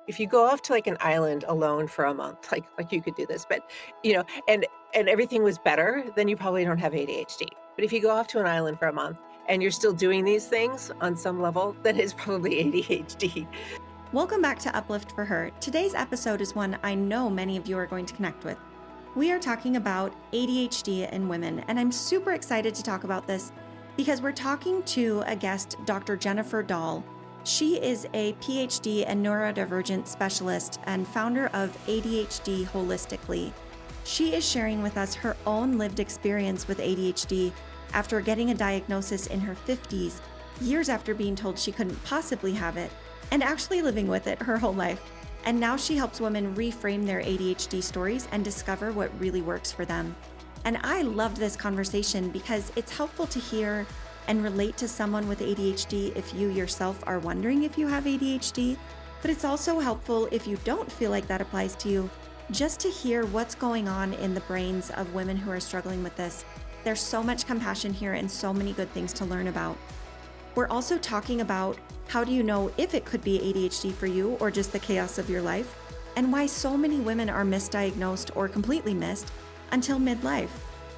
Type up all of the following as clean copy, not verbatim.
If you go off to, like, an island alone for a month, like you could do this, but, and everything was better, then you probably don't have ADHD. But if you go off to an island for a month and you're still doing these things on some level, then it's probably ADHD. Welcome back to Uplift for Her. Today's episode is one I know many of you are going to connect with. We are talking about ADHD in women, and I'm super excited to talk about this because we're talking to a guest, Dr. Jennifer Dall. She is a PhD and neurodivergent specialist and founder of ADHD Holistically. She is sharing with us her own lived experience with ADHD after getting a diagnosis in her 50s, years after being told she couldn't possibly have it, and actually living with it her whole life. And now she helps women reframe their ADHD stories and discover what really works for them. And I loved this conversation because it's helpful to hear and relate to someone with ADHD if you yourself are wondering if you have ADHD, but it's also helpful if you don't feel like that applies to you, just to hear what's going on in the brains of women who are struggling with this. There's so much compassion here and so many good things to learn about. We're also talking about how do you know if it could be ADHD for you or just the chaos of your life, and why so many women are misdiagnosed or completely missed until midlife.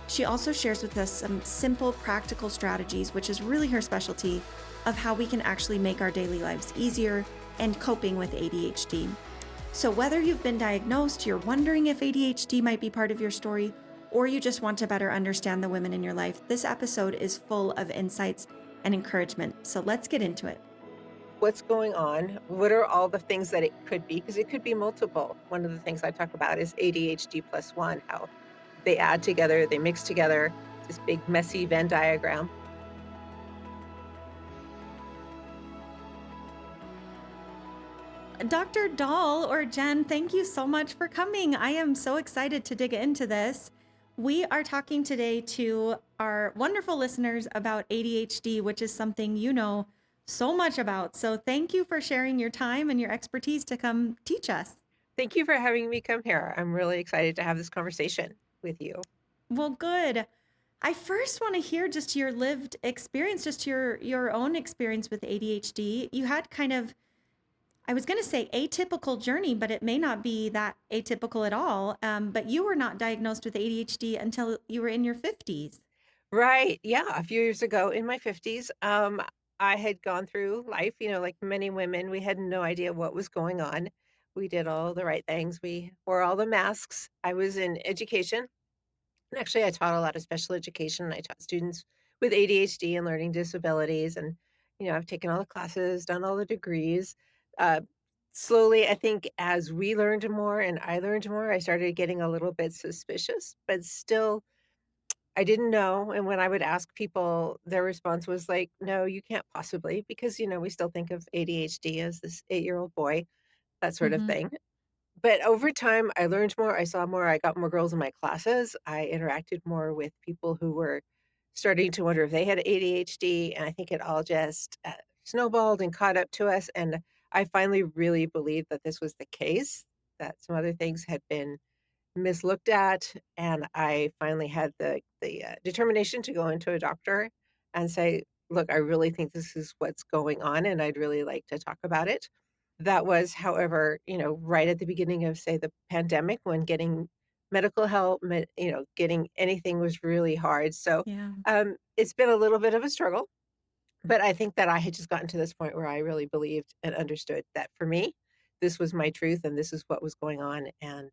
She also shares with us some simple, practical strategies, which is really her specialty, of how we can actually make our daily lives easier and coping with ADHD. So whether you've been diagnosed, you're wondering if ADHD might be part of your story, or you just want to better understand the women in your life, this episode is full of insights and encouragement. So let's get into it. What's going on? What are all the things that it could be? Because it could be multiple. One of the things I talk about is ADHD plus one, how they add together, they mix together, this big messy Venn diagram. Dr. Dall or Jen, thank you so much for coming. I am so excited to dig into this. We are talking today to our wonderful listeners about ADHD, which is something you know so much about. So thank you for sharing your time and your expertise to come teach us. Thank you for having me come here. I'm really excited to have this conversation with you. Well, good. I first want to hear just your lived experience, just your own experience with ADHD. You had kind of, I was going to say atypical journey, but it may not be that atypical at all. But you were not diagnosed with ADHD until you were in your 50s. Right. Yeah. A few years ago in my 50s, I had gone through life, like many women. We had no idea what was going on. We did all the right things. We wore all the masks. I was in education. And actually, I taught a lot of special education. I taught students with ADHD and learning disabilities. And, I've taken all the classes, done all the degrees. Uh, Slowly, I think as we learned more and I learned more, I started getting a little bit suspicious, but still I didn't know, and when I would ask people, their response was like, "No, you can't possibly," because, we still think of ADHD as this 8-year-old boy, that sort of Hmm. thing. But over time, I learned more, I saw more, I got more girls in my classes, I interacted more with people who were starting to wonder if they had ADHD, and I think it all just, snowballed and caught up to us, and I finally really believed that this was the case, that some other things had been mislooked at, and I finally had the determination to go into a doctor and say, "Look, I really think this is what's going on, and I'd really like to talk about it." That was, however, right at the beginning of, say, the pandemic when getting medical help, getting anything was really hard. So, Yeah. it's been a little bit of a struggle, but I think that I had just gotten to this point where I really believed and understood that for me, this was my truth and this is what was going on, and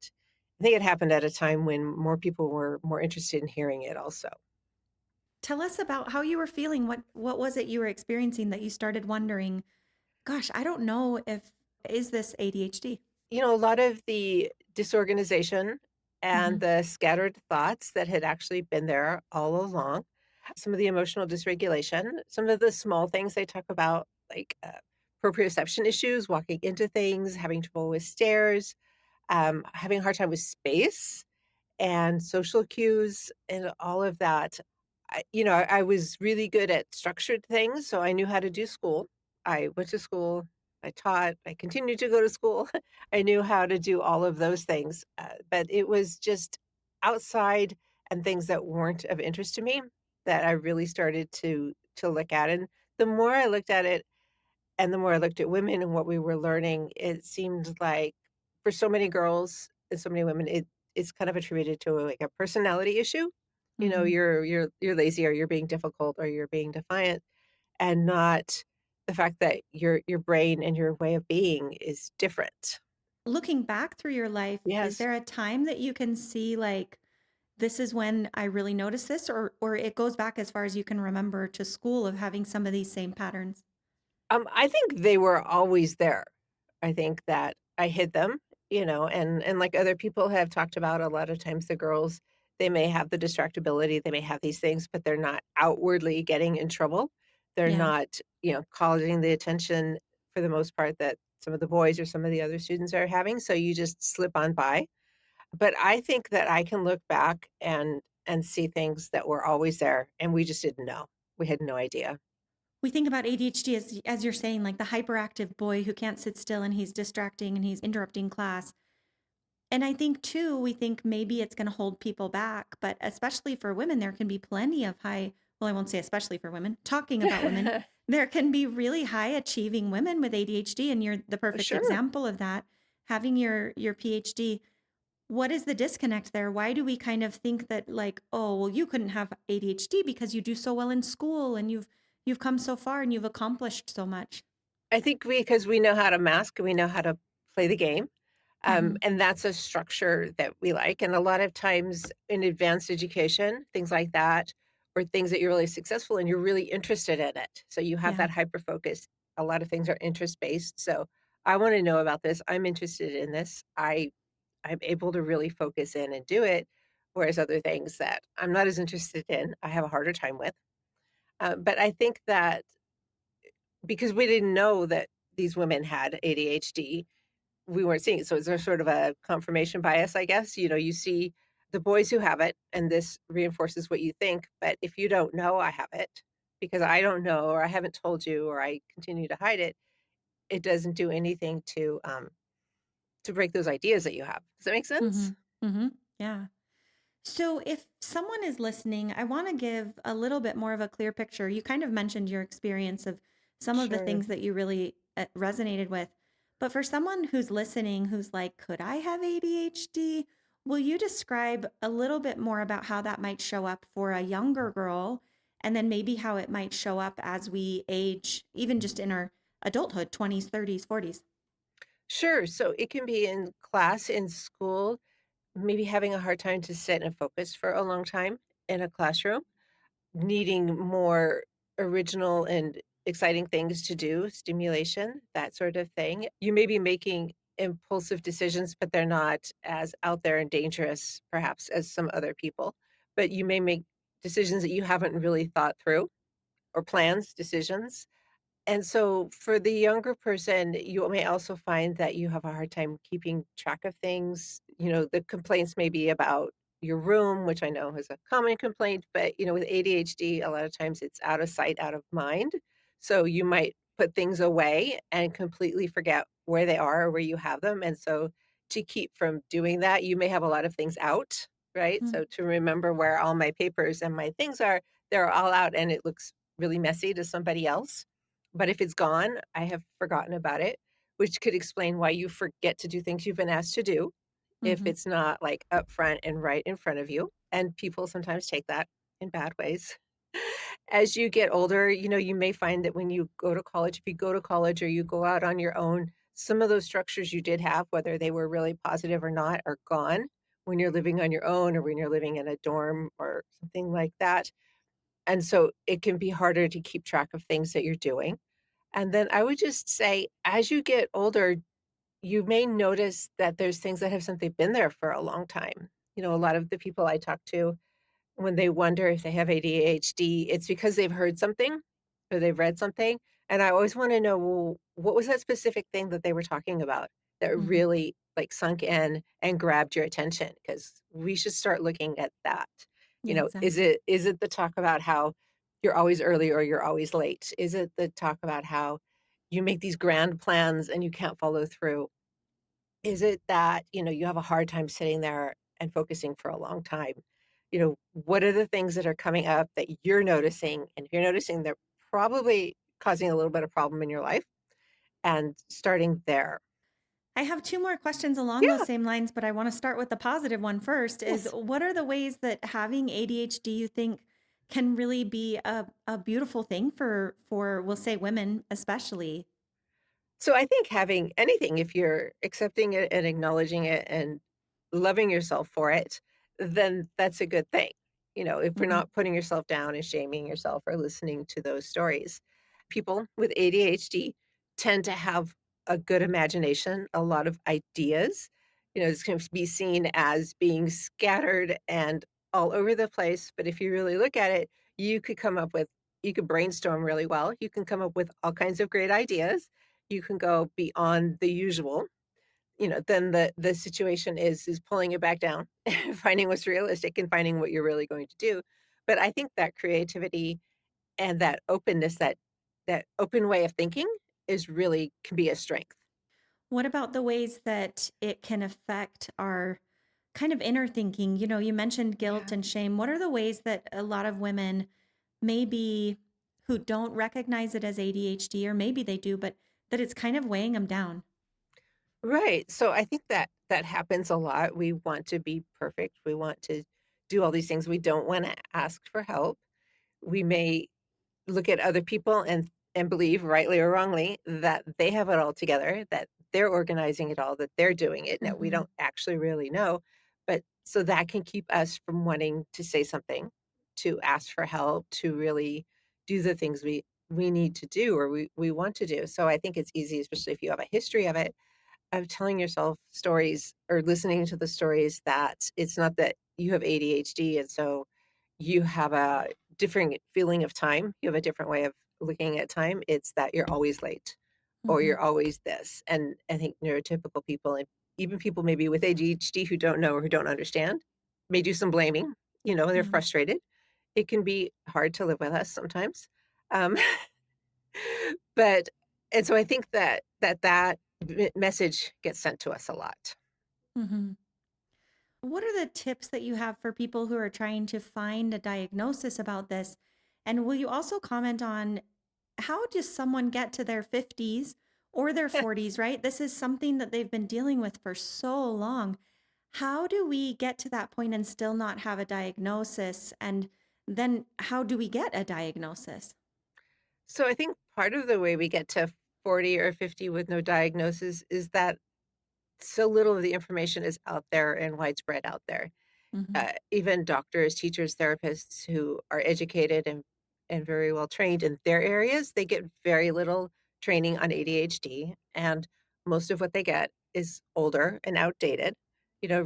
I think it happened at a time when more people were more interested in hearing it also. Tell us about how you were feeling. What was it you were experiencing that you started wondering, gosh, I don't know if is this ADHD? A lot of the disorganization and Hmm. the scattered thoughts that had actually been there all along, some of the emotional dysregulation, some of the small things they talk about, like proprioception issues, walking into things, having trouble with stairs, having a hard time with space and social cues and all of that. I was really good at structured things, so I knew how to do school. I went to school, I taught, I continued to go to school. I knew how to do all of those things, but it was just outside and things that weren't of interest to me that I really started to look at. And the more I looked at it, And the more I looked at women and what we were learning, it seemed like for so many girls and so many women, it's kind of attributed to, like, a personality issue. You know, Mhm. you're lazy or you're being difficult or you're being defiant, and not the fact that your brain and your way of being is different. Looking back through your life, is Yes. there a time that you can see, like, this is when I really noticed this, or it goes back as far as you can remember to school of having some of these same patterns? I think they were always there. I think that I hid them, and like other people have talked about, a lot of times the girls, they may have the distractibility, they may have these things, but they're not outwardly getting in trouble. They're Yeah. not, causing the attention for the most part that some of the boys or some of the other students are having, so you just slip on by. But I think that I can look back and see things that were always there, and we just didn't know. We had no idea. We think about ADHD as you're saying, like the hyperactive boy who can't sit still and he's distracting and he's interrupting class. And I think too, we think maybe it's going to hold people back, but especially for women, there can be plenty of well, I won't say especially for women, talking about women, there can be really high achieving women with ADHD, and you're the perfect Sure. example of that. Having your PhD, what is the disconnect there? Why do we kind of think that, like, oh, well, you couldn't have ADHD because you do so well in school and you've come so far and you've accomplished so much? I think because we know how to mask and we know how to play the game, Hmm. and that's a structure that we like, and a lot of times in advanced education, things like that, or things that you're really successful and you're really interested in it, so you have Yeah. that hyper focus. A lot of things are interest-based, so I wanna know about this, I'm interested in this, I'm able to really focus in and do it, whereas other things that I'm not as interested in, I have a harder time with. But I think that because we didn't know that these women had ADHD, we weren't seeing it, so is there sort of a confirmation bias, I guess? You see the boys who have it, and this reinforces what you think, but if you don't know I have it, because I don't know or I haven't told you or I continue to hide it, it doesn't do anything to break those ideas that you have. Does that make sense? Mhm. Mhm. Yeah. So, if someone is listening, I want to give a little bit more of a clear picture. You kind of mentioned your experience of some of the Sure. things that you really resonated with. But for someone who's listening, who's like, could I have ADHD? Will you describe a little bit more about how that might show up for a younger girl? And then maybe how it might show up as we age, even just in our adulthood, 20s, 30s, 40s? Sure, so it can be in class, in school, maybe having a hard time to sit and focus for a long time in a classroom. Needing more original and exciting things to do, stimulation, that sort of thing. You may be making impulsive decisions, but they're not as out there and dangerous, perhaps, as some other people. But you may make decisions that you haven't really thought through, or plans, decisions. And so for the younger person, you may also find that you have a hard time keeping track of things. The complaints may be about your room, which I know is a common complaint, but with ADHD, a lot of times it's out of sight, out of mind. So you might put things away and completely forget where they are or where you have them. And so to keep from doing that, you may have a lot of things out, right? Mm, So to remember where all my papers and my things are, they're all out and it looks really messy to somebody else, but if it's gone, I have forgotten about it, which could explain why you forget to do things you've been asked to do if mhm, it's not, like, up front and right in front of you, and people sometimes take that in bad ways. As you get older, you may find that when you go to college, if you go to college or you go out on your own, some of those structures you did have, whether they were really positive or not, are gone when you're living on your own or when you're living in a dorm or something like that, and so it can be harder to keep track of things that you're doing. And then I would just say, as you get older, you may notice that there's things that have simply been there for a long time. A lot of the people I talk to, when they wonder if they have ADHD, it's because they've heard something or they've read something. And I always want to know, well, what was that specific thing that they were talking about that mhm. really like sunk in and grabbed your attention? Because we should start looking at that. Yeah, Is exactly. it the talk about how you're always early or you're always late? Is it the talk about how you make these grand plans and you can't follow through? Is it that, you have a hard time sitting there and focusing for a long time? What are the things that are coming up that you're noticing? And if you're noticing they're probably causing a little bit of problem in your life, and starting there. I have two more questions along those Yeah. same lines, but I want to start with the positive one first. Is Yes. what are the ways that having ADHD you think can really be a beautiful thing for we'll say women especially? So I think having anything, if you're accepting it and acknowledging it and loving yourself for it, then that's a good thing. If you're Mhm. not putting yourself down and shaming yourself or listening to those stories. People with ADHD tend to have a good imagination, a lot of ideas. It's going to be seen as being scattered and all over the place. But if you really look at it, you could come up with, you could brainstorm really well. You can come up with all kinds of great ideas. You can go beyond the usual. Then the situation is pulling it back down, finding what's realistic and finding what you're really going to do. But I think that creativity and that openness, that open way of thinking is really can be a strength. What about the ways that it can affect our kind of inner thinking? You know, you mentioned guilt Yeah. and shame. What are the ways that a lot of women maybe who don't recognize it as ADHD, or maybe they do, but that it's kind of weighing them down? Right. So I think that that happens a lot. We want to be perfect. We want to do all these things. We don't want to ask for help. We may look at other people and believe, rightly or wrongly, that they have it all together, that they're organizing it all, that they're doing it. Now, we Mhm. don't actually really know, but so that can keep us from wanting to say something, to ask for help, to really do the things we need to do or we want to do. So I think it's easy, especially if you have a history of telling yourself stories or listening to the stories that it's not that you have ADHD and so you have a different feeling of time. You have a different way of looking at time. It's that you're always late or Mhm. you're always this. And I think neurotypical people and even people maybe with ADHD who don't know or who don't understand may do some blaming. They're Yeah. frustrated. It can be hard to live with us sometimes. Um, but and so I think that message gets sent to us a lot. Mhm. What are the tips that you have for people who are trying to find a diagnosis about this? And will you also comment on how does someone get to their 50s or their 40s, right? This is something that they've been dealing with for so long. How do we get to that point and still not have a diagnosis? And then how do we get a diagnosis? So I think part of the way we get to 40 or 50 with no diagnosis is that so little of the information is out there and widespread out there. Hmm. Even doctors, teachers, therapists who are educated and very well trained in their areas, they get very little training on ADHD, and most of what they get is older and outdated.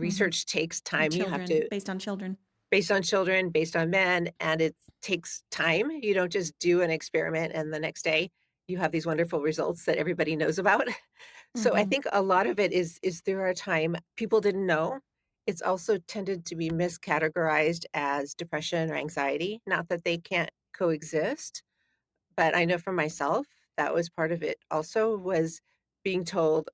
Hmm. Research takes And time. You have children, to based on children. based on children, based on men, and it takes time. You don't just do an experiment and the next day you have these wonderful results that everybody knows about. So I Hmm. think a lot of it is there are time people didn't know. It's also tended to be miscategorized as depression or anxiety. Not that they can't coexist, but I know for myself that was part of it also was being told,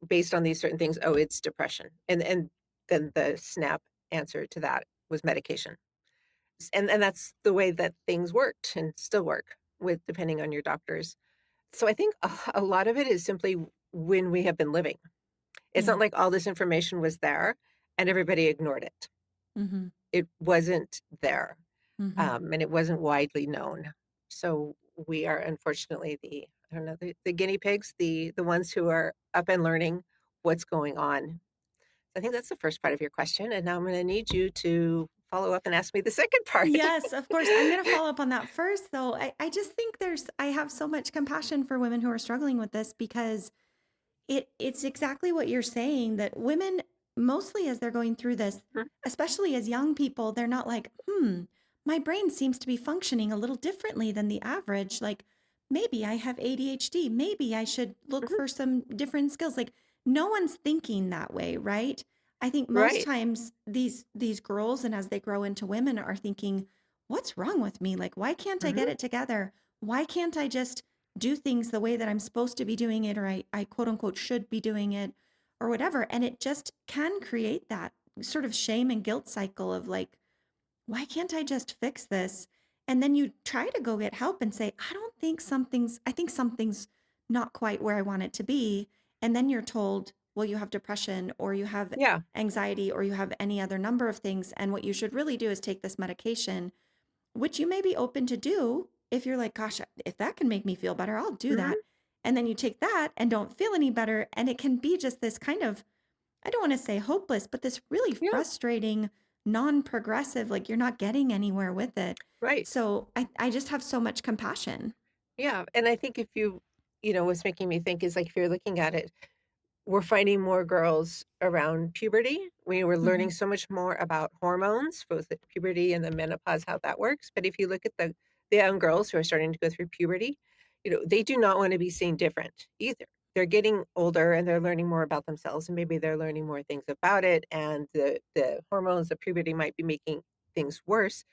based on these certain things, oh, it's depression. And then the snap answer to that was medication. And that's the way that things worked and still work with depending on your doctors. So I think a lot of it is simply when we have been living. It's not Yeah. like all this information was there and everybody ignored it. Hmm. It wasn't there, Hmm. and it wasn't widely known. So we are unfortunately I don't know, the guinea pigs, the ones who are up and learning what's going on. I think that's the first part of your question, and now I'm gonna need you to follow up and ask me the second part. Yes, of course. I'm going to follow up on that first, though. I just think I have so much compassion for women who are struggling with this because it's exactly what you're saying that women, mostly as they're going through this, Mhm, especially as young people, they're not like, my brain seems to be functioning a little differently than the average. Like, maybe I have ADHD. Maybe I should look mhm, for some different skills. Like, no one's thinking that way, right? I think most right, times these girls and as they grow into women are thinking, what's wrong with me? Like, why can't I get mhm, it together? Why can't I just do things the way that I'm supposed to be doing it, or I quote unquote should be doing it, or whatever. And it just can create that sort of shame and guilt cycle of like, why can't I just fix this? And then you try to go get help and say, I think something's not quite where I want it to be. And then you're told, well, you have depression or you have Yeah. anxiety or you have any other number of things. And what you should really do is take this medication, which you may be open to do if you're like, gosh, if that can make me feel better, I'll do Mhm. that. And then you take that and don't feel any better. And it can be just this kind of, I don't want to say hopeless, but this really Yeah. frustrating, non progressive, like you're not getting anywhere with it. Right. So I just have so much compassion. Yeah, and I think if what's making me think is, like, if you're looking at it, we're finding more girls around puberty. We were Hmm. learning so much more about hormones, both the puberty and the menopause, how that works. But if you look at the young girls who are starting to go through puberty, they do not want to be seen different either. They're getting older and they're learning more about themselves, and maybe they're learning more things about it. And the hormones of puberty might be making things worse.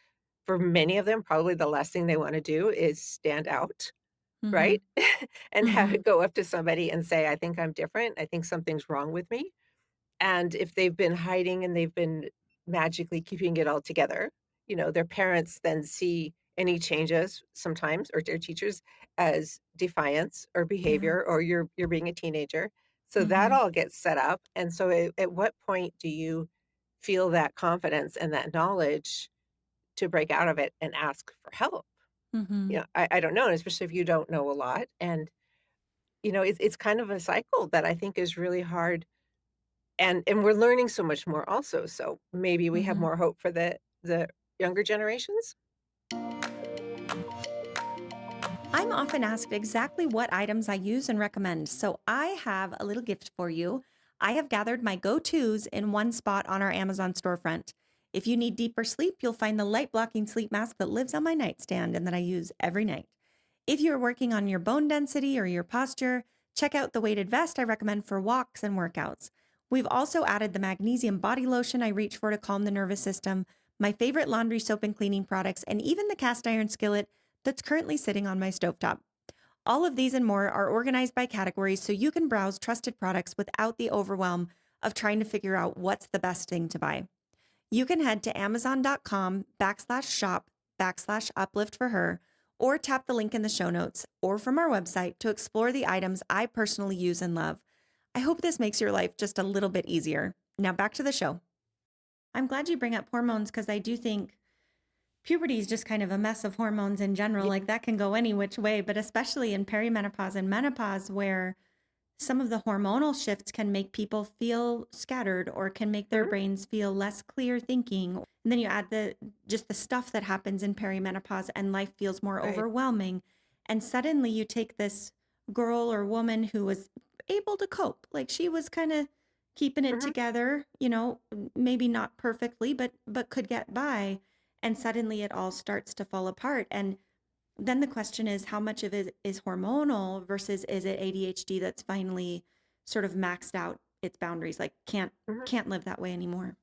For many of them, probably the last thing they want to do is stand out, Hmm. right? And have Hmm. it go up to somebody and say, "I think I'm different. I think something's wrong with me." And if they've been hiding and they've been magically keeping it all together, their parents then see any changes sometimes, or their teachers, as defiance or Yeah. behavior, or you're being a teenager. So that Hmm. all gets set up. And so at what point do you feel that confidence and that knowledge to break out of it and ask for help? Hmm. I don't know, and especially if you don't know a lot. And it's kind of a cycle that I think is really hard, and we're learning so much more also, so maybe we have Hmm. more hope for the younger generations? I'm often asked exactly what items I use and recommend, so I have a little gift for you. I have gathered my go tos in one spot on our Amazon storefront. If you need deeper sleep, you'll find the light blocking sleep mask that lives on my nightstand and that I use every night. If you're working on your bone density or your posture, check out the weighted vest I recommend for walks and workouts. We've also added the magnesium body lotion I reach for to calm the nervous system, my favorite laundry soap and cleaning products, and even the cast iron skillet that's currently sitting on my stovetop. All of these and more are organized by categories so you can browse trusted products without the overwhelm of trying to figure out what's the best thing to buy. You can head to amazon.com/shop/uplift for her, or tap the link in the show notes or from our website to explore the items I personally use and love. I hope this makes your life just a little bit easier. Now back to the show. I'm glad you bring up hormones because I do think puberty is just kind of a mess of hormones in general. Ye Like that can go any which way, but especially in perimenopause and menopause, where some of the hormonal shifts can make people feel scattered or can make their Mhm, brains feel less clear thinking. And then you add the just the stuff that happens in perimenopause and life feels more right. overwhelming. And suddenly you take this girl or woman who was able to cope. Like she was kind of keeping it Mhm, together, maybe not perfectly, but could get by. And suddenly it all starts to fall apart. And then the question is how much of it is hormonal versus is it ADHD that's finally sort of maxed out its boundaries, like mhm. can't live that way anymore.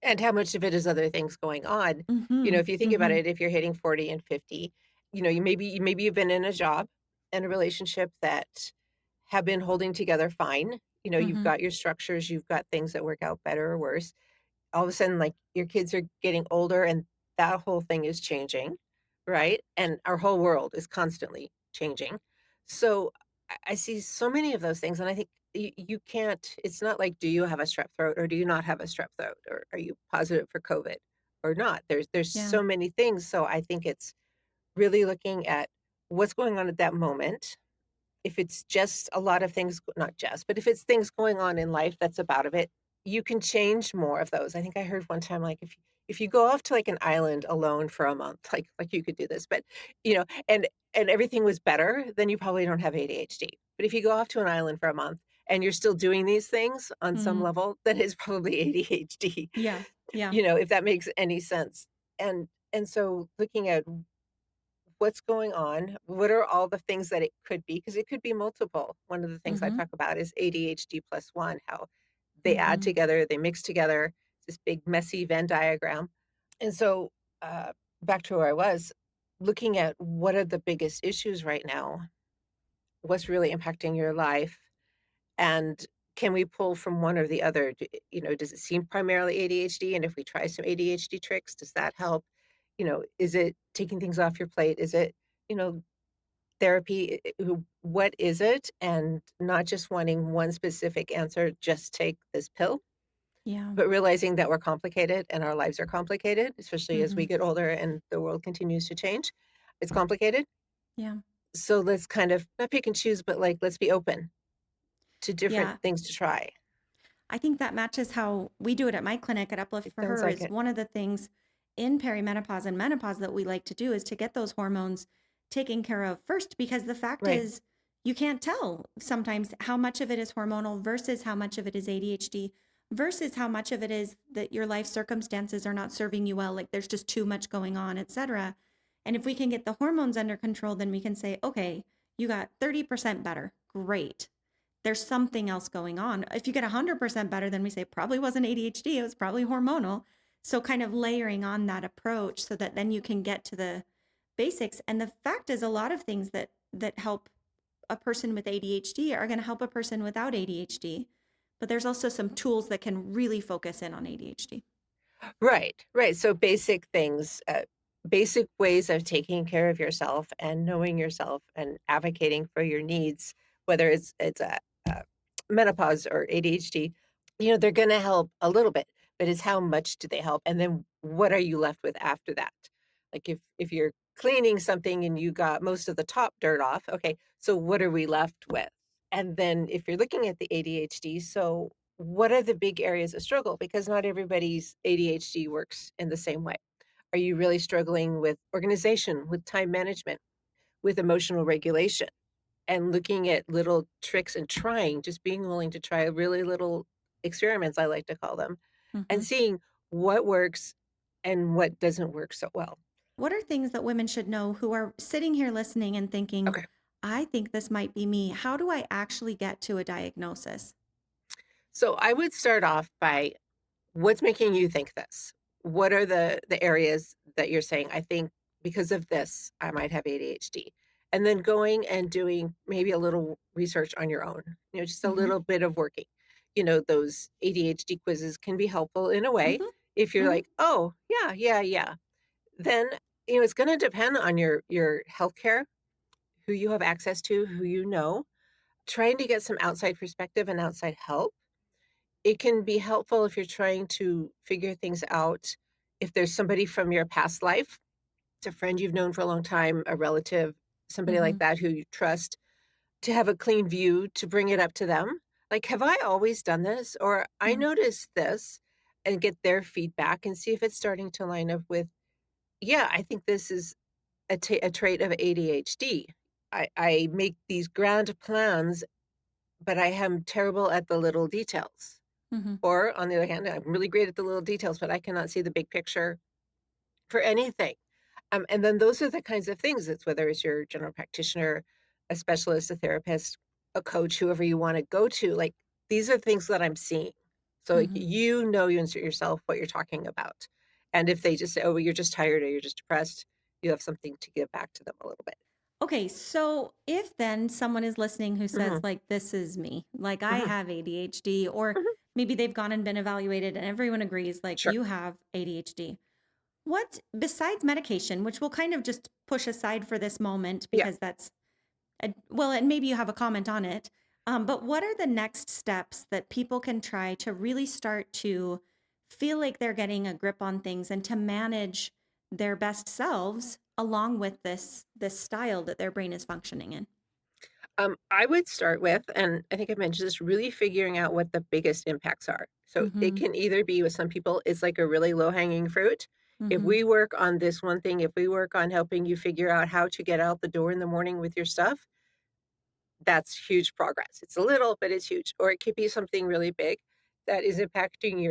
And how much of it is other things going on? Mhm. If you think about Mhm. it, if you're hitting 40 and 50, maybe you've been in a job and a relationship that have been holding together fine. You've Mhm. got your structures, you've got things that work out better or worse. All of a sudden, like, your kids are getting older and that whole thing is changing, right? And our whole world is constantly changing. So I see so many of those things, and I think you can't. It's not like, do you have a strep throat or do you not have a strep throat, or are you positive for COVID or not? There's Yeah. so many things. So I think it's really looking at what's going on at that moment. If it's just a lot of things, not just, but if it's things going on in life that's about of it, you can change more of those. I think I heard one time, like, if you go off to, like, an island alone for a month, like you could do this, but, and everything was better, then you probably don't have ADHD. But if you go off to an island for a month and you're still doing these things on some Mhm. level, then it's probably ADHD, Yeah. Yeah. if that makes any sense. And so looking at what's going on? What are all the things that it could be? Because it could be multiple. One of the things I Mhm. talk about is ADHD plus one, how they add Mhm. together, they mix together, this big messy Venn diagram. And so, back to where I was, looking at what are the biggest issues right now? What's really impacting your life? And can we pull from one or the other? Does it seem primarily ADHD? And if we try some ADHD tricks, does that help? Is it taking things off your plate? Is it, you know, therapy, what is it? And not just wanting one specific answer, just take this pill, Yeah. but realizing that we're complicated and our lives are complicated, especially as we Mhm. get older and the world continues to change. It's complicated. Yeah. So let's kind of not pick and choose, but like let's be open to different Yeah. things to try. I think that matches how we do it at my clinic at Uplift It for sounds Her like is it. one of the things in perimenopause and menopause that we like to do is to get those hormones taken care of first because the fact Right. is you can't tell sometimes how much of it is hormonal versus how much of it is ADHD versus how much of it is that your life circumstances are not serving you well, like there's just too much going on, etc. And if we can get the hormones under control, then we can say, okay, you got 30% better. Great, there's something else going on. If you get 100% better, then we say probably wasn't ADHD, it was probably hormonal. So kind of layering on that approach so that then you can get to the basics. And the fact is a lot of things that help a person with ADHD are going to help a person without ADHD. But there's also some tools that can really focus in on ADHD. Right, right. So basic things, basic ways of taking care of yourself and knowing yourself and advocating for your needs, whether it's a menopause or ADHD, they're going to help a little bit, but it's how much do they help, and then what are you left with after that? Like if you're cleaning something and you got most of the top dirt off, okay, so what are we left with? And then if you're looking at the ADHD, so what are the big areas of struggle? Because not everybody's ADHD works in the same way. Are you really struggling with organization, with time management, with emotional regulation, and looking at little tricks and trying, just being willing to try really little experiments, I like to call them, and Mhm. seeing what works and what doesn't work so well. What are things that women should know who are sitting here listening and thinking, Okay. I think this might be me? How do I actually get to a diagnosis? So I would start off by what's making you think this? What are the areas that you're saying, "I think because of this, I might have ADHD?" And then going and doing maybe a little research on your own, just a Mhm. little bit of working. Those ADHD quizzes can be helpful in a way Mhm. if you're Mhm. like, "Oh, yeah, yeah, yeah." Then, it's gonna depend on your healthcare, who you have access to, who you know. Trying to get some outside perspective and outside help, it can be helpful if you're trying to figure things out. If there's somebody from your past life, it's a friend you've known for a long time, a relative, somebody like Mhm. that who you trust, to have a clean view to bring it up to them. Like, "Have I always done this?" Or, "I Yeah. noticed this," and get their feedback and see if it's starting to line up with, "Yeah, I think this is a trait of ADHD. I make these grand plans, but I am terrible at the little details." Mhm. Or on the other hand, I'm really great at the little details, but I cannot see the big picture for anything. And then those are the kinds of things. It's whether it's your general practitioner, a specialist, a therapist, a coach, whoever you want to go to. Like, these are things that I'm seeing. So like, Mhm. you insert yourself what you're talking about. And if they just say, "Oh, well, you're just tired or you're just depressed," you have something to give back to them a little bit. Okay, so if then someone is listening who Hmm. says, like, this is me, like I Hmm. have ADHD, or Hmm. maybe they've gone and been evaluated and everyone agrees, like, Sure. you have ADHD. What, besides medication, which we'll kind of just push aside for this moment Yeah. because that's, well, and maybe you have a comment on it, but what are the next steps that people can try to really start to feel like they're getting a grip on things and to manage their best selves along with this style that their brain is functioning in? I would start with, and I think I mentioned this, really figuring out what the biggest impacts are. So it Mhm. can either be with some people, it's like a really low hanging fruit. If Mhm. we work on this one thing, if we work on helping you figure out how to get out the door in the morning with your stuff, that's huge progress. It's a little, but it's huge. Or it could be something really big that is impacting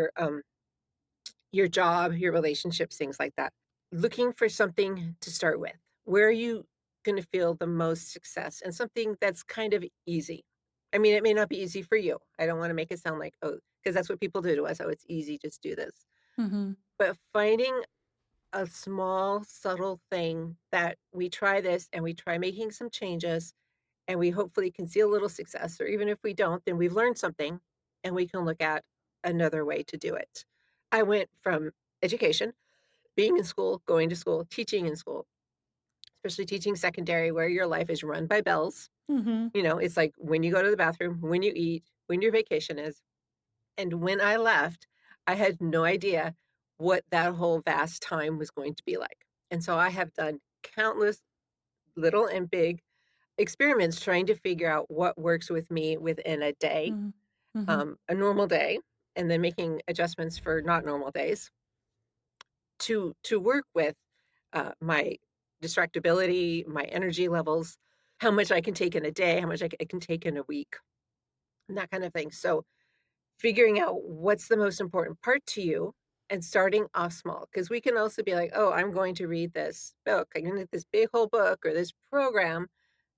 your job, your relationships, things like that. Looking for something to start with. Where are you gonna feel the most success? And something that's kind of easy. I mean, it may not be easy for you. I don't wanna make it sound like, oh, because that's what people do to us. "Oh, it's easy, just do this." Mhm. But finding a small, subtle thing that we try this and we try making some changes, and we hopefully can see a little success, or even if we don't, then we've learned something, and we can look at another way to do it. I went from education, being in school, going to school, teaching in school, especially teaching secondary where your life is run by bells. Mhm. It's like when you go to the bathroom, when you eat, when your vacation is. And when I left, I had no idea what that whole vast time was going to be like. And so I have done countless little and big experiments trying to figure out what works with me within a day, Mhm. Mhm. a normal day, and then making adjustments for not normal days to work with my distractibility, my energy levels, how much I can take in a day, how much I can take in a week, and that kind of thing. So figuring out what's the most important part to you and starting off small, because we can also be like, "Oh, I'm going to read this book. I'm gonna get this big whole book or this program,"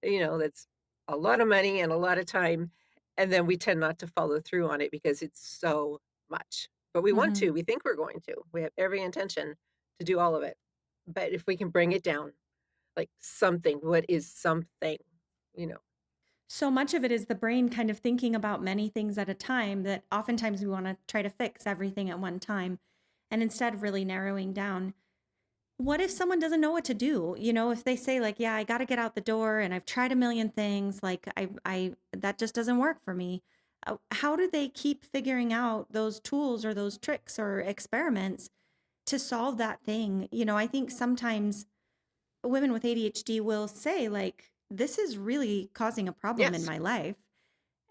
that's a lot of money and a lot of time, and then we tend not to follow through on it because it's so much. But we want Mhm. to, we think we're going to. We have every intention to do all of it. But if we can bring it down, like something, what is something, you know? So much of it is the brain kind of thinking about many things at a time that oftentimes we want to try to fix everything at one time. And instead of really narrowing down, what if someone doesn't know what to do? If they say like, "Yeah, I got to get out the door and I've tried a million things, like I that just doesn't work for me." How do they keep figuring out those tools or those tricks or experiments to solve that thing? I think sometimes women with ADHD will say like, "This is really causing a problem in Yes. my life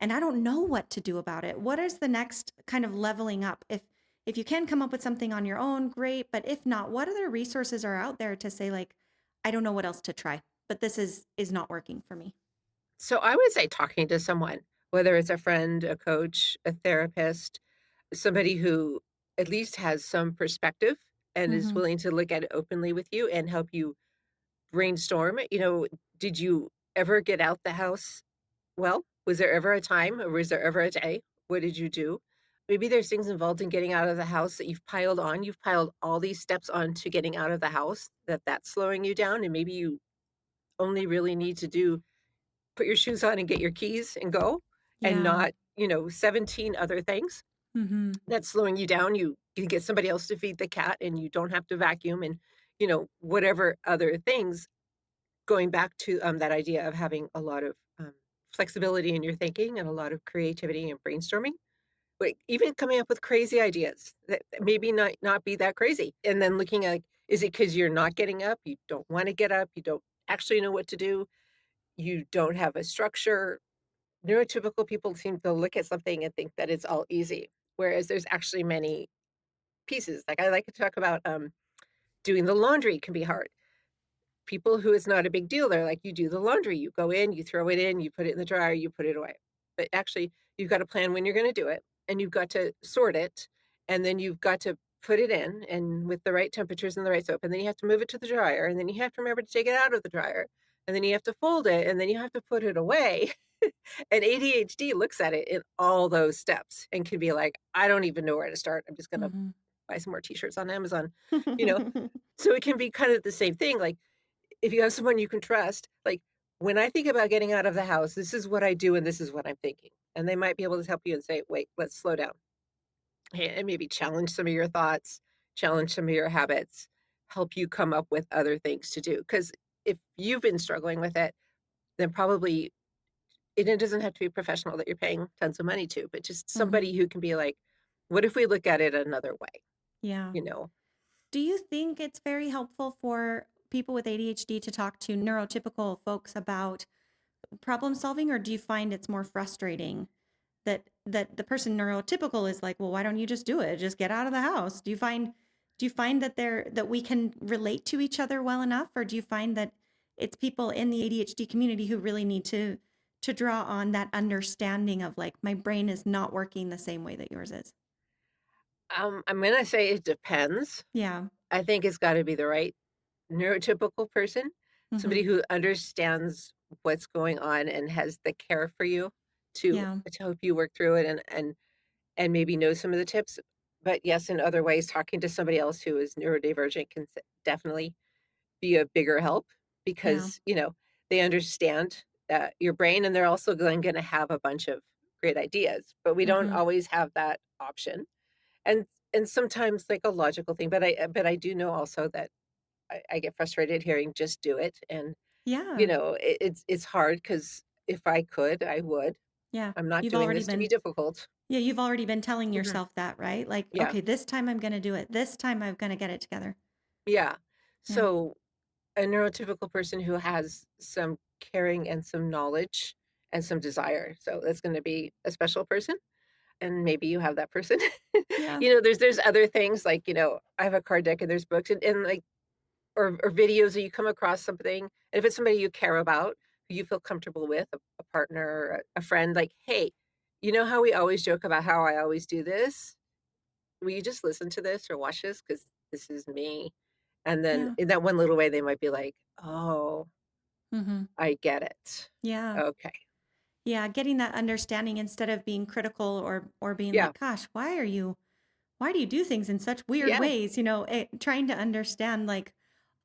and I don't know what to do about it." What is the next kind of leveling up? If you can come up with something on your own, great, but if not, what other resources are out there to say like, I don't know what else to try, but this is not working for me. So I would say talking to someone, whether it's a friend, a coach, a therapist, somebody who at least has some perspective and is Mhm. willing to look at it openly with you and help you brainstorm. Did you ever get out the house? Well, was there ever a time or was there ever a day? What did you do? Maybe there's things involved in getting out of the house that you've piled on. You've piled all these steps onto getting out of the house that's slowing you down. And maybe you only really need to do put your shoes on and get your keys and go, and Yeah. not, 17 other things Mhm. that's slowing you down. You can get somebody else to feed the cat, and you don't have to vacuum and, whatever other things, going back to, that idea of having a lot of, flexibility in your thinking and a lot of creativity and brainstorming. Like, even coming up with crazy ideas that maybe not be that crazy, and then looking at, like, is it because 'cause you're not getting up? You don't wanna get up? You don't actually know what to do? You don't have a structure? Neurotypical people seem to look at something and think that it's all easy, whereas there's actually many pieces. Like, I like to talk about, doing the laundry can be hard. People who it's not a big deal, they're like, you do the laundry, you go in, you throw it in, you put it in the dryer, you put it away. But actually, you've got to plan when you're gonna do it, and you've got to sort it, and then you've got to put it in and with the right temperatures and the right soap, and then you have to move it to the dryer, and then you have to remember to take it out of the dryer, and then you have to fold it, and then you have to put it away. And ADHD looks at it in all those steps and can be like, "I don't even know where to start. I'm just gonna Mhm. buy some more t-shirts on Amazon." You know? So it can be kind of the same thing, like, if you have someone you can trust, like, "When I think about getting out of the house, this is what I do and this is what I'm thinking." And they might be able to help you and say, "Wait, let's slow down." And maybe challenge some of your thoughts, challenge some of your habits, help you come up with other things to do. Because if you've been struggling with it, then probably and it doesn't have to be professional that you're paying tons of money to, but just Mhm. somebody who can be like, "What if we look at it another way?" Yeah. You know? Do you think it's very helpful for people with ADHD to talk to neurotypical folks about problem solving, or do you find it's more frustrating that the person neurotypical is like, well, why don't you just do it? Just get out of the house. Do you find that we can relate to each other well enough, or do you find that it's people in the ADHD community who really need to draw on that understanding of like my brain is not working the same way that yours is? I'm gonna say it depends. Yeah. I think it's gotta be the right neurotypical person, somebody Mhm. who understands what's going on and has the care for you to Yeah. to help you work through it and maybe know some of the tips. But yes, in other ways, talking to somebody else who is neurodivergent can definitely be a bigger help Yeah. because, they understand, your brain, and they're also then gonna have a bunch of great ideas, but we don't Mhm. always have that option. And and sometimes, like, a logical thing, but I do know also that I get frustrated hearing "Just do it," and, Yeah. it's hard because if I could, I would. Yeah. I'm not You've doing already this to be been difficult. yeah, you've already been telling Mhm. yourself that, right? Like, Yeah, "Okay, this time I'm gonna do it. This time I'm gonna get it together." yeah. Yeah. So, a neurotypical person who has some caring and some knowledge and some desire, so that's gonna be a special person, and maybe you have that person. Yeah. There's other things like, I have a card deck and there's books and, like, or videos that you come across something, and if it's somebody you care about, who you feel comfortable with, a partner, or a friend, like, "Hey, you know how we always joke about how I always do this? Will you just listen to this or watch this? Because this is me." And then Yeah. in that one little way, they might be like, "Oh, Mhm. I get it. Yeah. Okay." Yeah, getting that understanding instead of being critical or being Yeah. like, "Gosh, why do you do things in such weird Yeah. ways?" Trying to understand like,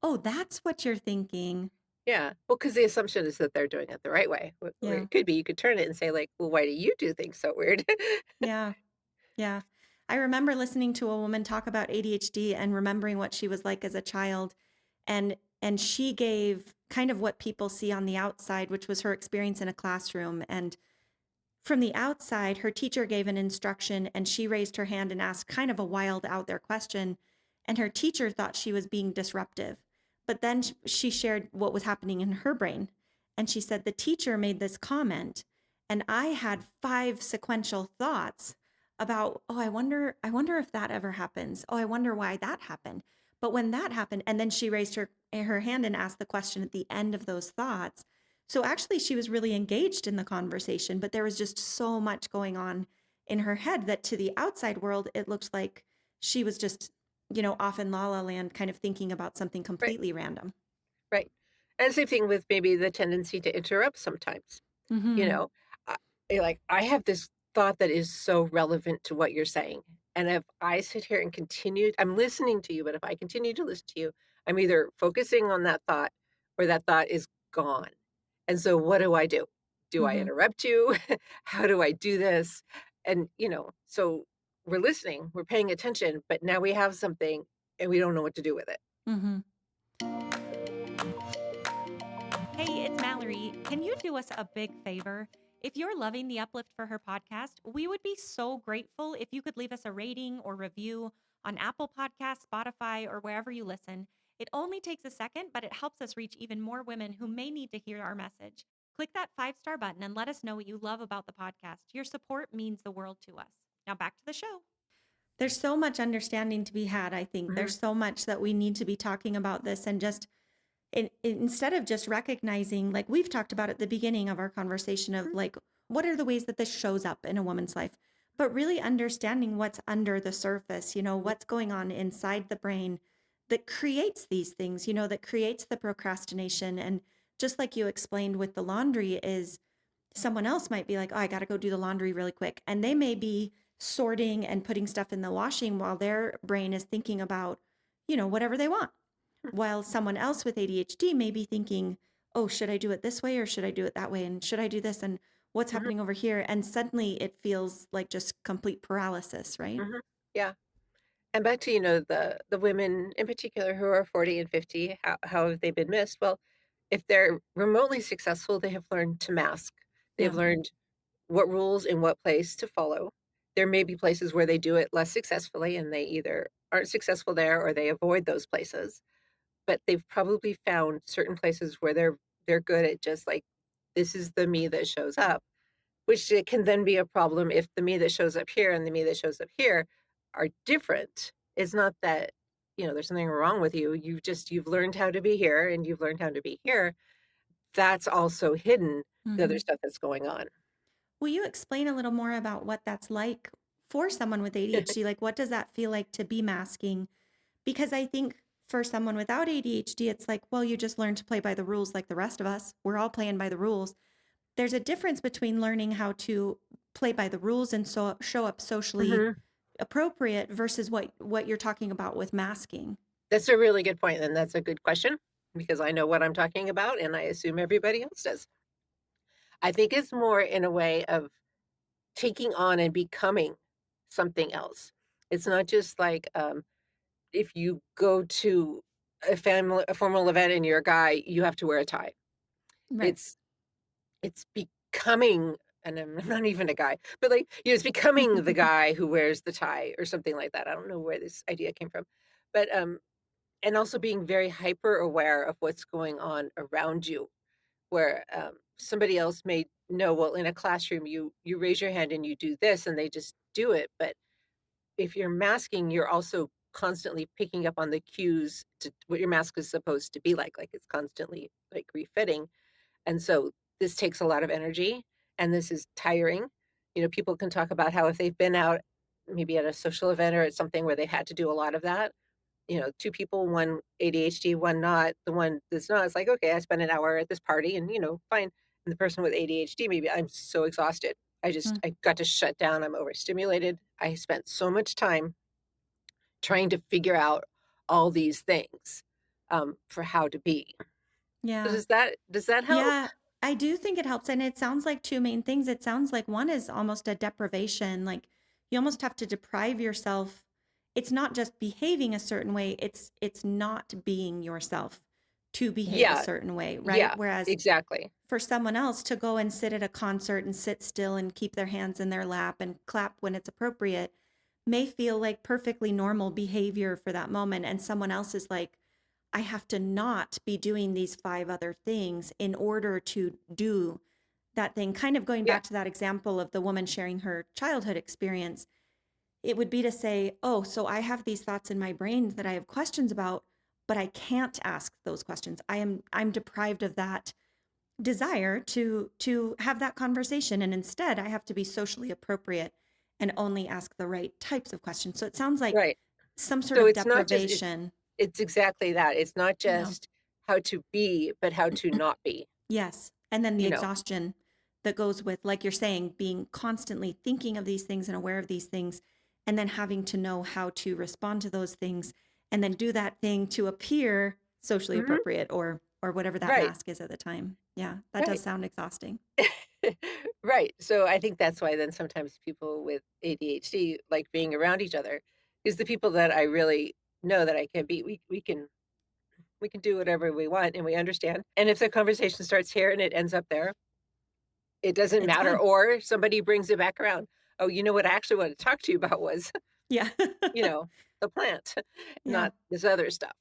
"Oh, that's what you're thinking." Yeah. Well, because the assumption is that they're doing it the right way. Where Yeah. it could be, you could turn it and say like, "Well, why do you do things so weird?" Yeah. Yeah. I remember listening to a woman talk about ADHD and remembering what she was like as a child and she gave kind of what people see on the outside, which was her experience in a classroom. And from the outside, her teacher gave an instruction and she raised her hand and asked kind of a wild out there question. And her teacher thought she was being disruptive. But then she shared what was happening in her brain. And she said, the teacher made this comment. And I had five sequential thoughts about, oh, I wonder if that ever happens. Oh, I wonder why that happened. But when that happened, and then she raised her hand and asked the question at the end of those thoughts, so actually, she was really engaged in the conversation, but there was just so much going on in her head that to the outside world, it looked like she was just, off in la la land, kind of thinking about something Right. completely random. Right. And same thing with maybe the tendency to interrupt sometimes. You Hmm. know, I I have this thought that is so relevant to what you're saying, and if I sit here and continue I'm listening to you, but if I continue to listen to you, I'm either focusing on that thought or that thought is gone, and so what do I do? Do I Hmm. interrupt you? How do I do this? And, so we're listening, we're paying attention, but now we have something, and we don't know what to do with it. Hmm. Hey, it's Mallory. Can you do us a big favor? If you're loving the Uplift for Her podcast, we would be so grateful if you could leave us a rating or review on Apple Podcasts, Spotify, or wherever you listen. It only takes a second, but it helps us reach even more women who may need to hear our message. Click that 5-star button and let us know what you love about the podcast. Your support means the world to us. Now back to the show. There's so much understanding to be had, I think. Mhm, There's so much that we need to be talking about this and just instead of just recognizing, like we've talked about at the beginning of our conversation, of mhm, like, what are the ways that this shows up in a woman's life? But really understanding what's under the surface, mhm, what's going on inside the brain that creates these things, that creates the procrastination. And just like you explained with the laundry, is someone else might be like, oh, I got to go do the laundry really quick. And they may be sorting and putting stuff in the washing while their brain is thinking about, whatever they want. mhm, While someone else with ADHD may be thinking, oh, should I do it this way or should I do it that way? And should I do this? And what's mhm, happening over here? And suddenly it feels like just complete paralysis, right? mhm. Yeah. And back to, the women in particular who are 40 and 50, how have they been missed? Well, if they're remotely successful, they have learned to mask. They've Yeah. learned what rules in what place to follow. There may be places where they do it less successfully and they either aren't successful there or they avoid those places. But they've probably found certain places where they're good at just like, this is the me that shows up. Which it can then be a problem if the me that shows up here and the me that shows up here are different. It's not that, there's something wrong with you. You've learned how to be here and you've learned how to be here. That's also hidden the other Hmm. stuff that's going on. Will you explain a little more about what that's like for someone with ADHD? Like, what does that feel like to be masking? Because I think for someone without ADHD, it's like, well, you just learn to play by the rules like the rest of us. We're all playing by the rules. There's a difference between learning how to play by the rules and so show up socially Mhm. appropriate versus what you're talking about with masking. That's a really good point, and that's a good question because I know what I'm talking about and I assume everybody else does. I think it's more in a way of taking on and becoming something else. It's not just like, if you go to a formal event and you're a guy, you have to wear a tie. Right. It's it's becoming, and I'm not even a guy, but, like, it's becoming the guy who wears the tie or something like that. I don't know where this idea came from. But, and also being very hyper aware of what's going on around you, where, somebody else may know, well, in a classroom, you raise your hand and you do this, and they just do it. But if you're masking, you're also constantly picking up on the cues to what your mask is supposed to be like it's constantly, like, refitting. And so this takes a lot of energy, and this is tiring. People can talk about how if they've been out maybe at a social event or at something where they had to do a lot of that, two people, one ADHD, one not. The one that's not, it's like, okay, I spent an hour at this party and, fine. And the person with ADHD, maybe I'm so exhausted. Mm. I got to shut down. I'm overstimulated. I spent so much time trying to figure out all these things for how to be. So Yeah. does that help? Yeah, I do think it helps, and it sounds like 2 main things. It sounds like one is almost a deprivation, like, you almost have to deprive yourself. It's not just behaving a certain way, it's not being yourself to behave a Yeah, certain way, right? yeah, Whereas exactly. for someone else to go and sit at a concert and sit still and keep their hands in their lap and clap when it's appropriate may feel like perfectly normal behavior for that moment, and someone else is like, I have to not be doing these 5 other things in order to do that thing. Kind of going Yeah, back to that example of the woman sharing her childhood experience, it would be to say, "Oh, so I have these thoughts in my brain that I have questions about, but I can't ask those questions. I'm deprived of that desire to have that conversation, and instead I have to be socially appropriate and only ask the right types of questions." So it sounds like right. some sort So of it's not just deprivation. it's exactly that. It's not Yeah. just how to be, but how to not be, Yes. And then the you know? exhaustion that goes with, like you're saying, being constantly thinking of these things and aware of these things, and then having to know how to respond to those things and then do that thing to appear socially Mhm. appropriate or whatever that Right, mask is at the time. Yeah, that does right. sound exhausting. Right. So I think that's why then sometimes people with ADHD like being around each other, is the people that I really know that I can be. We can do whatever we want and we understand. And if the conversation starts here and it ends up there, it doesn't It's matter. fine. Or somebody brings it back around. Oh, what I actually wanted to talk to you about was, Yeah. you know, the plant, Yeah. not this other stuff.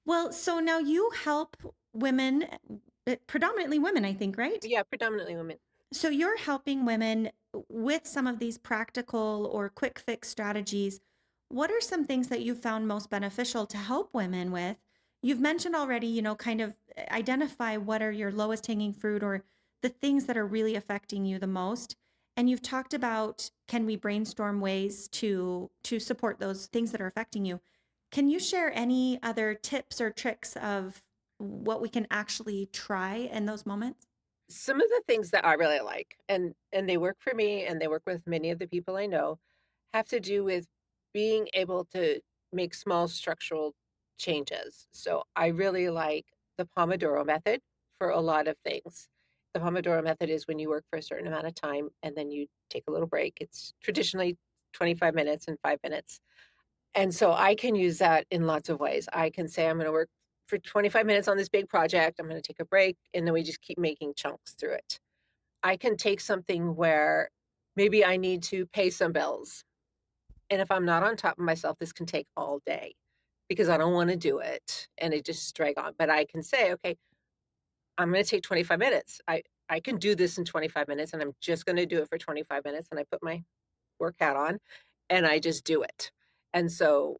Well, so now you help women, predominantly women, I think, right? Yeah, predominantly women. So you're helping women with some of these practical or quick fix strategies. What are some things that you found most beneficial to help women with? You've mentioned already, kind of identify what are your lowest hanging fruit or the things that are really affecting you the most. And you've talked about, can we brainstorm ways to support those things that are affecting you? Can you share any other tips or tricks of what we can actually try in those moments? Some of the things that I really like, and they work for me and they work with many of the people I know, have to do with being able to make small structural changes. So I really like the Pomodoro method for a lot of things. The Pomodoro method is when you work for a certain amount of time and then you take a little break. It's traditionally 25 minutes and 5 minutes. And so I can use that in lots of ways. I can say I'm going to work for 25 minutes on this big project. I'm going to take a break. And then we just keep making chunks through it. I can take something where maybe I need to pay some bills. And if I'm not on top of myself, this can take all day because I don't want to do it and it just drag on. But I can say, okay, I'm going to take 25 minutes. I can do this in 25 minutes and I'm just going to do it for 25 minutes. And I put my work hat on and I just do it. And so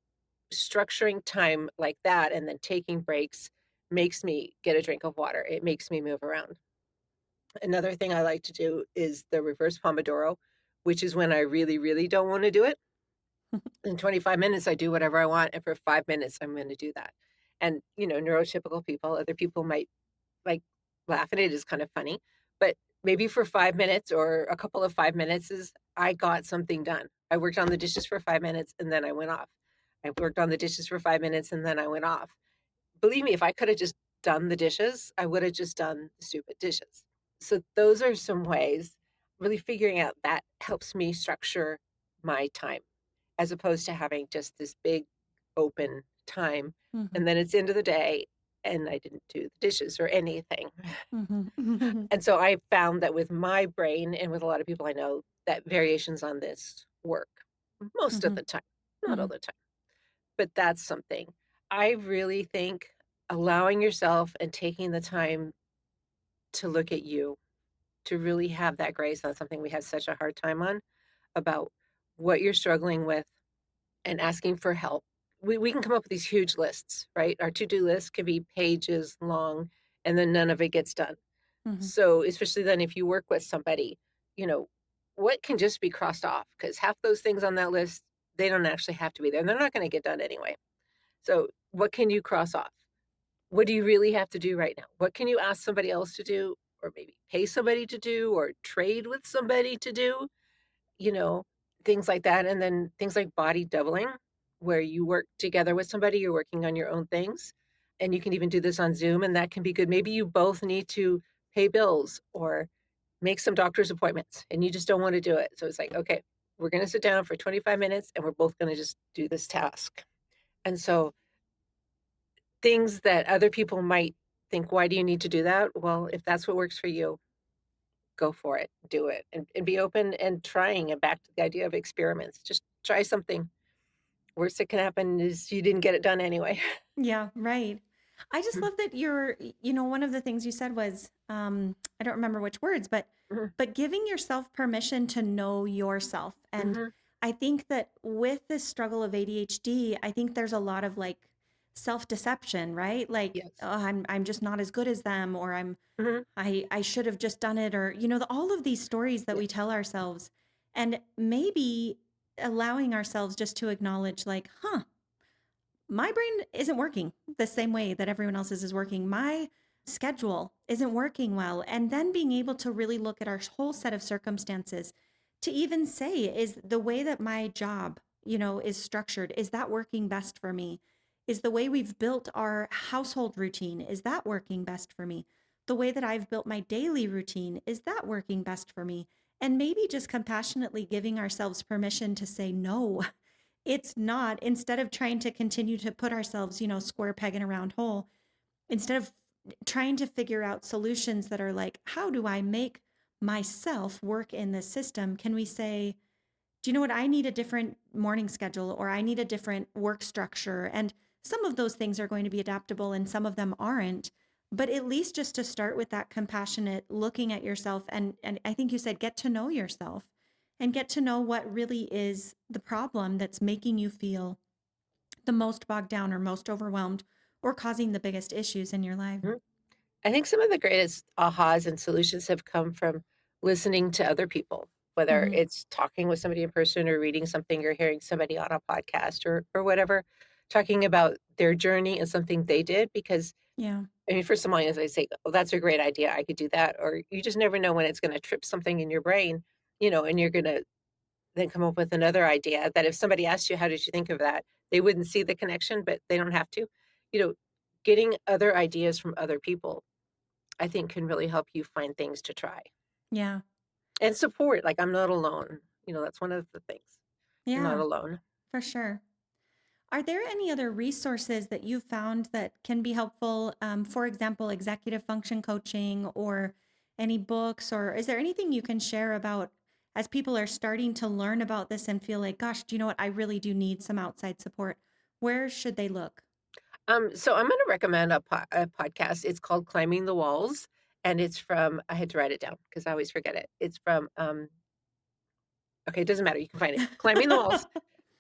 structuring time like that and then taking breaks makes me get a drink of water. It makes me move around. Another thing I like to do is the reverse Pomodoro, which is when I really, really don't want to do it. In 25 minutes, I do whatever I want. And for 5 minutes, I'm going to do that. And, neurotypical people, other people might like laugh at it. Is kind of funny. But maybe for 5 minutes or a couple of 5 minutes is I got something done. I worked on the dishes for 5 minutes and then I went off. I worked on the dishes for 5 minutes and then I went off. Believe me, if I could have just done the dishes, I would have just done the stupid dishes. So those are some ways really figuring out that helps me structure my time as opposed to having just this big open time, Mhm. and then it's end of the day, and I didn't do the dishes or anything. Mhm. And so I found that with my brain and with a lot of people I know, that variations on this work most of Mhm. the time, not all Mhm. the time, but that's something. I really think allowing yourself and taking the time to look at you, to really have that grace on something we have such a hard time on, about what you're struggling with and asking for help. We can come up with these huge lists, right? Our to-do list can be pages long, and then none of it gets done. Mhm. So, especially then if you work with somebody, you know, what can just be crossed off? Because half those things on that list, they don't actually have to be there, and they're not gonna get done anyway. So, what can you cross off? What do you really have to do right now? What can you ask somebody else to do, or maybe pay somebody to do, or trade with somebody to do? You know, things like that, and then things like body doubling, where you work together with somebody, you're working on your own things, and you can even do this on Zoom, and that can be good. Maybe you both need to pay bills or make some doctor's appointments, and you just don't wanna do it. So it's like, "Okay, we're gonna sit down for 25 minutes, and we're both gonna just do this task." And so things that other people might think, "Why do you need to do that?" Well, if that's what works for you, go for it, do it, and be open and trying, and back to the idea of experiments. Just try something. Worst that can happen is you didn't get it done anyway. Yeah, right. I just Mhm, love that one of the things you said was, I don't remember which words, mhm, but giving yourself permission to know yourself. And mhm. I think that with this struggle of ADHD, I think there's a lot of like self-deception, right? Like, Yes. oh, I'm just not as good as them, or Mhm. I should have just done it, or all of these stories that we Yes. tell ourselves, and maybe allowing ourselves just to acknowledge, like, huh, my brain isn't working the same way that everyone else's is working. My schedule isn't working well. And then being able to really look at our whole set of circumstances to even say, is the way that my job, is structured, is that working best for me? Is the way we've built our household routine, is that working best for me? The way that I've built my daily routine, is that working best for me? And maybe just compassionately giving ourselves permission to say no. It's not. Instead of trying to continue to put ourselves, square peg in a round hole, instead of trying to figure out solutions that are like, how do I make myself work in this system? Can we say, do you know what? I need a different morning schedule, or I need a different work structure. And some of those things are going to be adaptable and some of them aren't. But at least just to start with that compassionate looking at yourself, and I think you said get to know yourself and get to know what really is the problem that's making you feel the most bogged down or most overwhelmed or causing the biggest issues in your life. Mhm. I think some of the greatest ahas and solutions have come from listening to other people, whether Hmm. it's talking with somebody in person or reading something or hearing somebody on a podcast or whatever, talking about their journey and something they did because Yeah. I mean, for someone, as I say, "Oh, that's a great idea, I could do that," or you just never know when it's gonna trip something in your brain, and you're gonna then come up with another idea that if somebody asked you, "How did you think of that?" They wouldn't see the connection, but they don't have to. You know, getting other ideas from other people, I think, can really help you find things to try. Yeah. And support, like, I'm not alone. That's one of the things. You're not Yeah, alone. for sure. Are there any other resources that you've found that can be helpful? For example, executive function coaching, or any books, or is there anything you can share about as people are starting to learn about this and feel like, gosh, do you know what? I really do need some outside support. Where should they look? So I'm gonna recommend a podcast. It's called Climbing the Walls, and it's from I had to write it down because I always forget it. It's from, okay, it doesn't matter, you can find it. Climbing the Walls,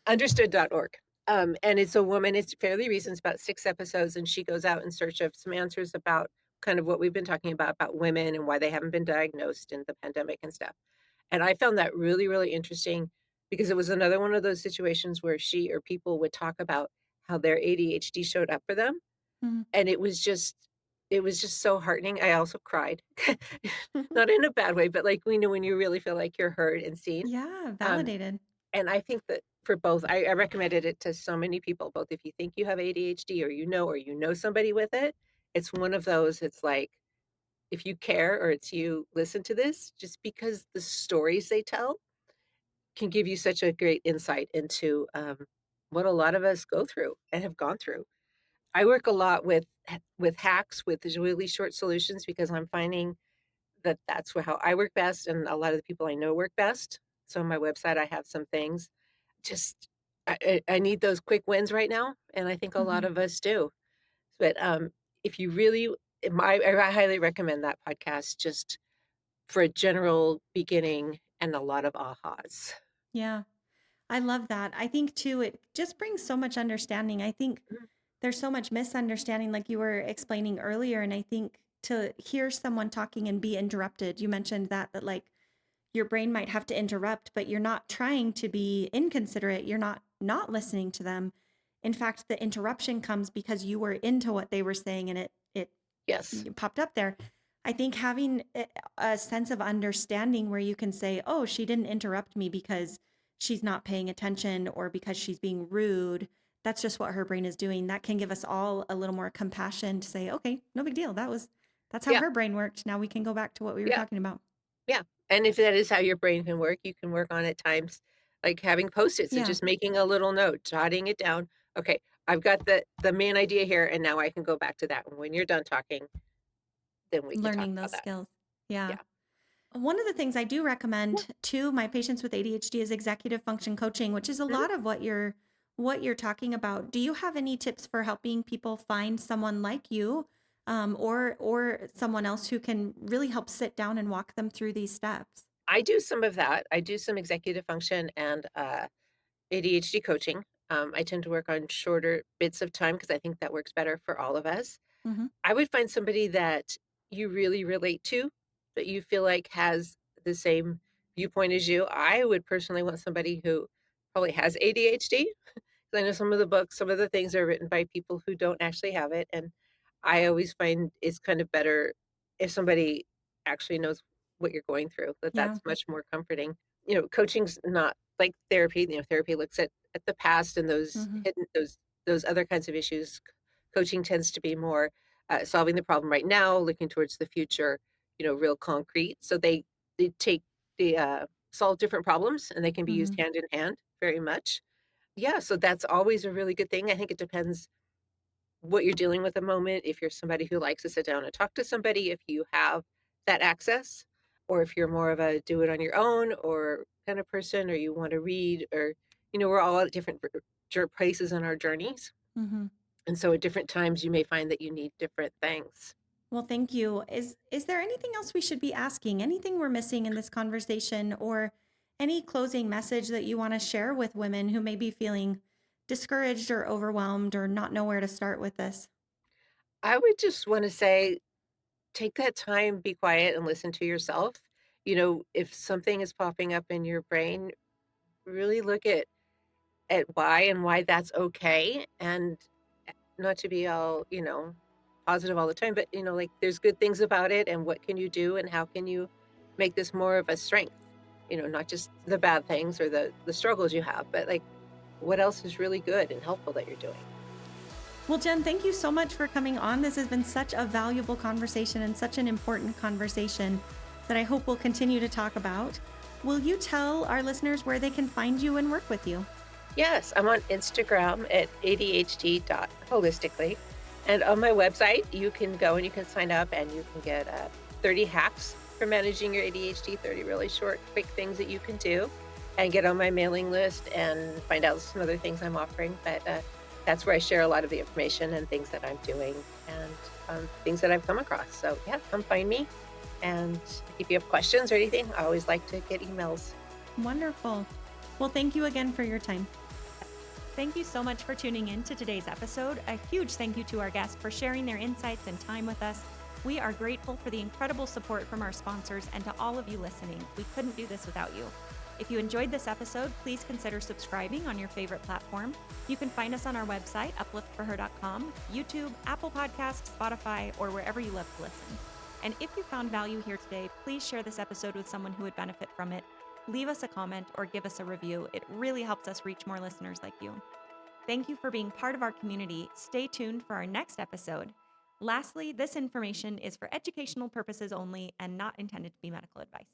understood.org. And it's a woman, it's fairly recent, it's about 6 episodes, and she goes out in search of some answers about kind of what we've been talking about women and why they haven't been diagnosed in the pandemic and stuff. And I found that really, really interesting because it was another one of those situations where she or people would talk about how their ADHD showed up for them, Mm. and it was just so heartening. I also cried. Not in a bad way, but, like, we know when you really feel like you're heard and seen. Yeah, Um, validated. and I think that for both I recommended it to so many people, both if you think you have ADHD or you know somebody with it. It's one of those, it's like, if you care or it's you, listen to this just because the stories they tell can give you such a great insight into, what a lot of us go through and have gone through. I work a lot with hacks, with really short solutions because I'm finding that that's how I work best and a lot of the people I know work best. So on my website, I have some things. Just I need those quick wins right now, and I think a lot Mhm. of us do. But, if you really I highly recommend that podcast just for a general beginning and a lot of ahas. Yeah. I love that. I think too, it just brings so much understanding. I think Mhm. there's so much misunderstanding, like you were explaining earlier. And I think to hear someone talking and be interrupted, you mentioned that like your brain might have to interrupt, but you're not trying to be inconsiderate. You're not listening to them. In fact, the interruption comes because you were into what they were saying and it Yes. popped up there. I think having a sense of understanding where you can say, "Oh, she didn't interrupt me because she's not paying attention or because she's being rude." That's just what her brain is doing. That can give us all a little more compassion to say, "Okay, no big deal. That's how Yeah, her brain worked. Now we can go back to what we were yeah, talking about." yeah, and if that is how your brain can work, you can work on at times, like having Post-its and Yeah, just making a little note, jotting it down. "Okay, I've got the main idea here, and now I can go back to that, and when you're done talking, then we can talk learning about those that." skills. Yeah. Yeah. One of the things I do Yeah. recommend to my patients with ADHD is executive function coaching, which is a Mhm. lot of what you're talking about. Do you have any tips for helping people find someone like you, or someone else who can really help sit down and walk them through these steps? I do some of that. I do some executive function and, ADHD coaching. I tend to work on shorter bits of time because I think that works better for all of us. Hmm. I would find somebody that you really relate to, that you feel like has the same viewpoint as you. I would personally want somebody who probably has ADHD. 'Cause I know some of the books, some of the things are written by people who don't actually have it, and I always find it's kind of better if somebody actually knows what you're going through, Yeah. that's much more comforting. Coaching's not like therapy. Therapy looks at the past and those Hmm. hidden those other kinds of issues. Coaching tends to be more, solving the problem right now, looking towards the future, real concrete. So they solve different problems, and they can be used Hmm. hand in hand very much. Yeah, so that's always a really good thing. I think it depends what you're dealing with at the moment, if you're somebody who likes to sit down and talk to somebody, if you have that access, or if you're more of a do it on your own or kind of person, or you want to read, or, we're all at different places in our journeys. Hmm. And so at different times, you may find that you need different things. Well, thank you. Is there anything else we should be asking? Anything we're missing in this conversation, or any closing message that you want to share with women who may be feeling discouraged or overwhelmed or not know where to start with this? I would just want to say, take that time, be quiet, and listen to yourself. If something is popping up in your brain, really look at why and why that's okay, and not to be all, positive all the time, but, like, there's good things about it, and what can you do, and how can you make this more of a strength? Not just the bad things or the struggles you have, but, like, what else is really good and helpful that you're doing? Well, Jen, thank you so much for coming on. This has been such a valuable conversation and such an important conversation that I hope we'll continue to talk about. Will you tell our listeners where they can find you and work with you? Yes, I'm on Instagram at adhd.holistically, and on my website, you can go and you can sign up, and you can get, 30 hacks for managing your ADHD, 30 really short, quick things that you can do, and get on my mailing list and find out some other things I'm offering, but, that's where I share a lot of the information and things that I'm doing and, things that I've come across. So, yeah, come find me, and if you have questions or anything, I always like to get emails. Wonderful. Well, thank you again for your time. Thank you so much for tuning in to today's episode. A huge thank you to our guests for sharing their insights and time with us. We are grateful for the incredible support from our sponsors and to all of you listening. We couldn't do this without you. If you enjoyed this episode, please consider subscribing on your favorite platform. You can find us on our website, upliftforher.com, YouTube, Apple Podcasts, Spotify, or wherever you love to listen. And if you found value here today, please share this episode with someone who would benefit from it. Leave us a comment or give us a review. It really helps us reach more listeners like you. Thank you for being part of our community. Stay tuned for our next episode. Lastly, this information is for educational purposes only and not intended to be medical advice.